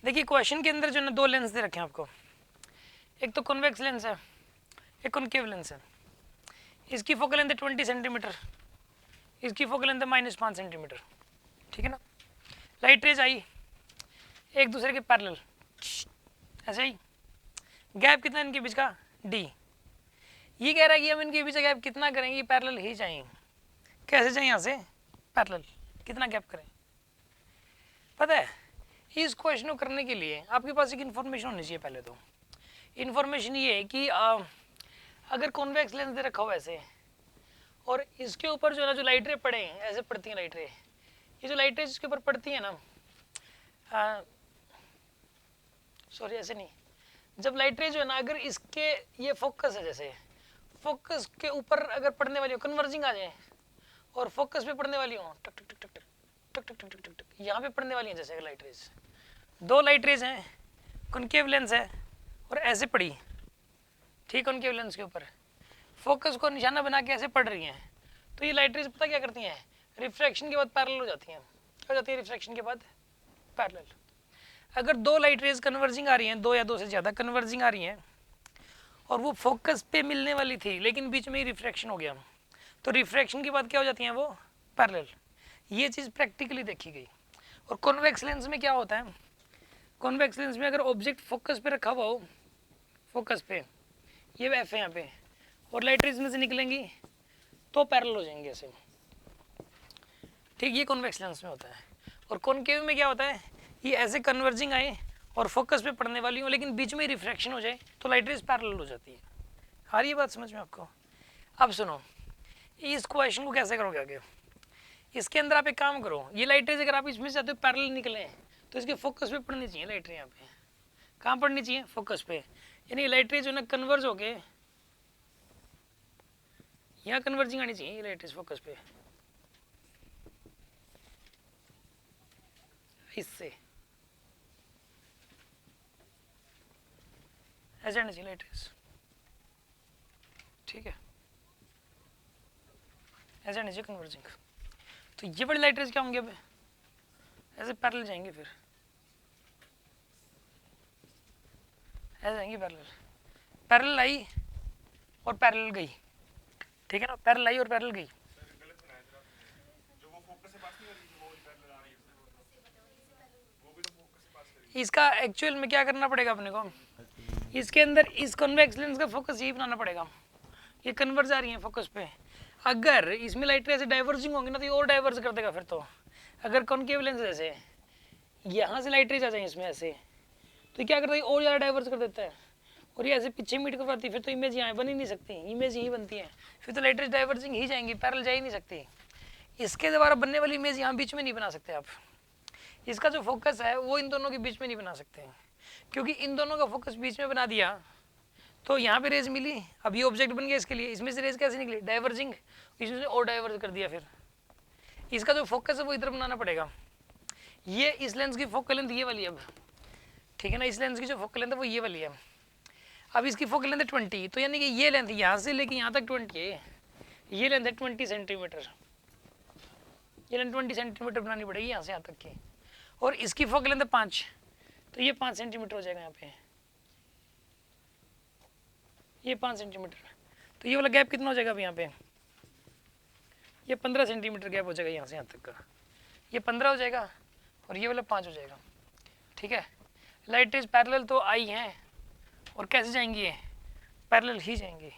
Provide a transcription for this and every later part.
देखिए क्वेश्चन के अंदर जो ना दो लेंस दे रखे हैं आपको, एक तो कॉन्वेक्स लेंस है, एक कॉनकेव लेंस है। इसकी फोकल लेंथ है 20 सेंटीमीटर, इसकी फोकल लेंथ है -5 सेंटीमीटर, ठीक है ना। लाइट रेज आई एक दूसरे के पैरेलल, ऐसे ही गैप कितना इनके बीच का, डी। ये कह रहा है कि हम इनके बीच का गैप कितना करेंगे, पैरेलल ही चाहिए। कैसे चाहिए, यहाँ से पैरेलल कितना गैप करें। पता है इस क्वेश्चन को करने के लिए आपके पास एक इन्फॉर्मेशन होनी चाहिए। पहले तो इन्फॉर्मेशन ये है कि अगर कॉन्वेक्स लेंस दे रखा हो ऐसे, और इसके ऊपर जो है ना जो लाइट रे पड़े हैं, ऐसे पड़ती हैं लाइट रे, ये जो लाइट रे इसके ऊपर पड़ती है ना, सॉरी ऐसे नहीं, जब लाइट रे जो है ना अगर इसके ये फोकस है, जैसे फोकस के ऊपर अगर पड़ने वाली हो, कन्वर्जिंग आ जाए, और फोकस पे पड़ने वाली हो, टक टक टक टक टक टक टक टक टक टक, यहाँ पे पड़ने वाली है जैसे लाइट रेज, दो लाइट रेज हैं, कॉनकेव लेंस है और ऐसे पड़ी, ठीक, कॉनकेव लेंस के ऊपर फोकस को निशाना बना के ऐसे पड़ रही हैं, तो ये लाइट रेज पता क्या करती हैं, रिफ्रैक्शन के बाद पैरेलल हो जाती हैं। क्या हो जाती है रिफ्रैक्शन के बाद पैरेलल। अगर दो लाइट रेज कन्वर्जिंग आ रही हैं, दो या दो से ज़्यादा कन्वर्जिंग आ रही हैं, और वो फोकस पे मिलने वाली थी लेकिन बीच में ही रिफ्रैक्शन हो गया, तो रिफ्रैक्शन के बाद क्या हो जाती हैं वो पैरेलल। ये चीज़ प्रैक्टिकली देखी गई। और कॉन्वेक्स लेंस में क्या होता है, कॉन्वेक्स लेंस में अगर ऑब्जेक्ट फोकस पे रखा हुआ हो, फोकस पे ये एफ है यहाँ पे, और लाइट रेज में से निकलेंगी तो पैरेलल हो जाएंगे ऐसे, ठीक, ये कॉन्वेक्स लेंस में होता है। और कॉनकेव में क्या होता है, ये ऐसे कन्वर्जिंग आए और फोकस पे पड़ने वाली हो लेकिन बीच में रिफ्रैक्शन हो जाए तो लाइट रेज पैरेलल हो जाती है। आ रही है बात समझ में आपको। अब सुनो इस क्वेश्चन को कैसे करोगे आगे। इसके अंदर आप एक काम करो, ये लाइट रेज अगर आप इसमें से चाहते हो पैरेलल निकले तो इसके फोकस पे पड़नी चाहिए लाइट रे। यहाँ पे कहाँ पड़नी चाहिए, फोकस पे, यानी लाइट रेज जो ना कन्वर्ज हो गए यहाँ कन्वर्जिंग आनी चाहिए लाइट रेज फोकस पे, इससे ऐसे आनी चाहिए लाइट रेज, ठीक है, ऐसे आनी चाहिए कन्वर्जिंग। तो ये बड़ी लाइट रेज क्या होंगे, अब ऐसे पैरेलल जाएंगे, फिर ऐसे जाएंगे पैरेलल, पैरेलल आई और पैरेलल गई, ठीक है ना, पैरेलल आई और पैरेलल गई। इसका एक्चुअल में क्या करना पड़ेगा अपने को, इसके अंदर इस कॉन्वेक्स लेंस का फोकस यही बनाना पड़ेगा, ये कन्वर्ज आ रही है फोकस पे। अगर इसमें लाइट रे ऐसे डाइवर्जिंग होंगी ना तो ये और डाइवर्ज कर देगा फिर। तो अगर कॉनकेव लेंस ऐसे यहाँ से लाइट रेज आ जाए इसमें ऐसे, तो क्या करता है और ज़्यादा डाइवर्स कर देता है, और ये ऐसे पीछे मीट करवाती है, फिर तो इमेज यहाँ बन ही नहीं सकती, इमेज यही बनती है, फिर तो लाइट रेज डाइवर्जिंग ही जाएंगी, पैरेलल जा ही नहीं सकती। इसके द्वारा बनने वाली इमेज यहाँ बीच में नहीं बना सकते आप। इसका जो फोकस है वो इन दोनों के बीच में नहीं बना सकते, क्योंकि इन दोनों का फोकस बीच में बना दिया तो यहाँ पे रेज मिली, अब ये ऑब्जेक्ट बन गया इसके लिए, इसमें से रेज कैसे निकली, डाइवर्जिंग, इसमें से और डाइवर्ज कर दिया। फिर इसका जो फोकस है वो इधर बनाना पड़ेगा। ये इस लेंस की फोकल लेंथ ये वाली है अब, ठीक है ना, इस लेंस की जो फोकल लेंथ है वो ये वाली है। अब इसकी फोकल लेंथ है 20, तो यानी कि ये लेंथ यहाँ से लेके यहाँ तक 20 है, ये लेंथ है 20 सेंटीमीटर, ये लेंथ 20 सेंटीमीटर बनानी पड़ेगी यहाँ से यहाँ तक की, और इसकी फोकल लेंथ है 5, तो ये 5 सेंटीमीटर हो जाएगा यहाँ पे, ये 5 सेंटीमीटर, तो ये वाला गैप कितना हो जाएगा अब यहाँ पे, ये 15 सेंटीमीटर गैप हो जाएगा यहाँ से यहाँ तक का, ये 15 हो जाएगा और ये वाला 5 हो जाएगा, ठीक है। लाइट रेज पैरेलल तो आई हैं, और कैसे जाएंगी ये, पैरेलल ही जाएंगी,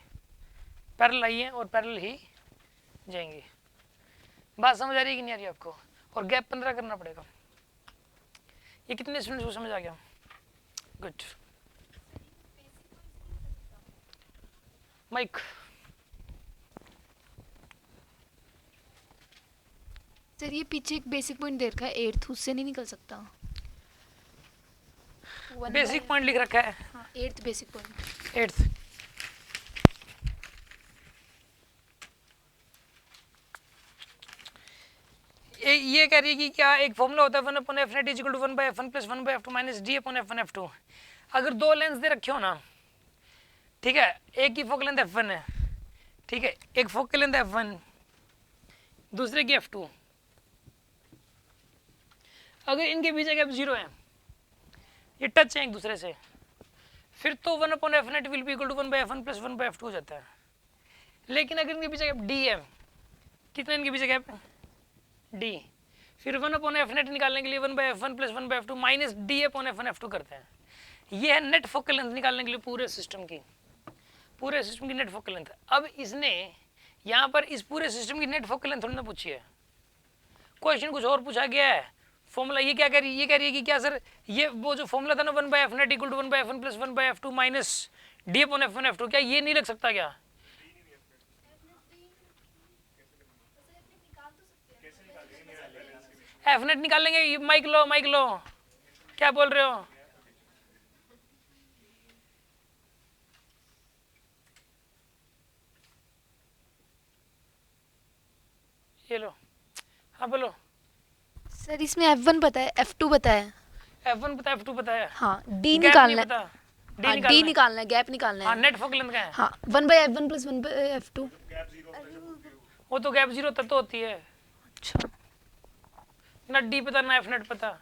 पैरेलल आई हैं और पैरेलल ही जाएंगी। बात समझ आ रही है कि नहीं आ रही आपको। और गैप 15 करना पड़ेगा। ये कितने स्टूडेंट्स को समझ आ गया, गुड। माइक, सर ये पीछे एक बेसिक पॉइंट दे रखा है 8th, उससे नहीं निकल सकता। बेसिक पॉइंट लिख रखा है, हाँ 8th बेसिक पॉइंट, 8th, ये कह रही है कि क्या एक फॉर्मूला होता है 1/f net equal to 1/f1 plus 1/f2 minus d/f1f2। अगर दो लेंस दे रखे हो ना, ठीक है, एक की फोकल लेंथ f1 है, ठीक है, एक फोकल लेंथ f1, दूसरे की f2, अगर इनके बीच का गैप 0 है ये टच है एक दूसरे से, फिर तो 1/f net will be equal to 1/f1 plus 1/f2 हो जाता है। लेकिन अगर इनके पीछे गैप डी है, कितना इनके पीछे गैप है डी, फिर 1/f net निकालने के लिए 1/f1 plus 1/f2 minus d/f1 करते हैं। ये है नेट फोकल लेंथ निकालने के लिए पूरे सिस्टम की नेट फोकल लेंथ। अब इसने यहाँ पर इस पूरे सिस्टम की नेट फोकल लेंथ थोड़ी ना पूछी है, क्वेश्चन कुछ और पूछा गया है। फॉर्मूला ये क्या कह रही है, ये कह रही है कि क्या सर ये वो जो फॉर्मूला था ना 1/f net equal to 1/f1 plus 1/f2 minus d/f1, क्या ये नहीं लग सकता क्या? f net निकाल लेंगे, माइक लो, क्या बोल रहे हो? ये लो, हाँ बोलो। सर इसमें F1 पता है, F2 पता है। f1 पता है, f2 पता है, हाँ D गैप नहीं निकालना है। पता, हाँ D निकालना है, गैप निकालना हाँ है। नेट फोकल लेंथ का है। हाँ 1/f1 प्लस 1/f2। वो तो गैप जीरो तब तो होती है, अच्छा ना डी पता ना एफ नेट पता,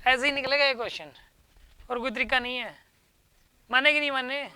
ऐसे ही निकलेगा ये क्वेश्चन, और कोई तरीका नहीं है। माने कि नहीं माने?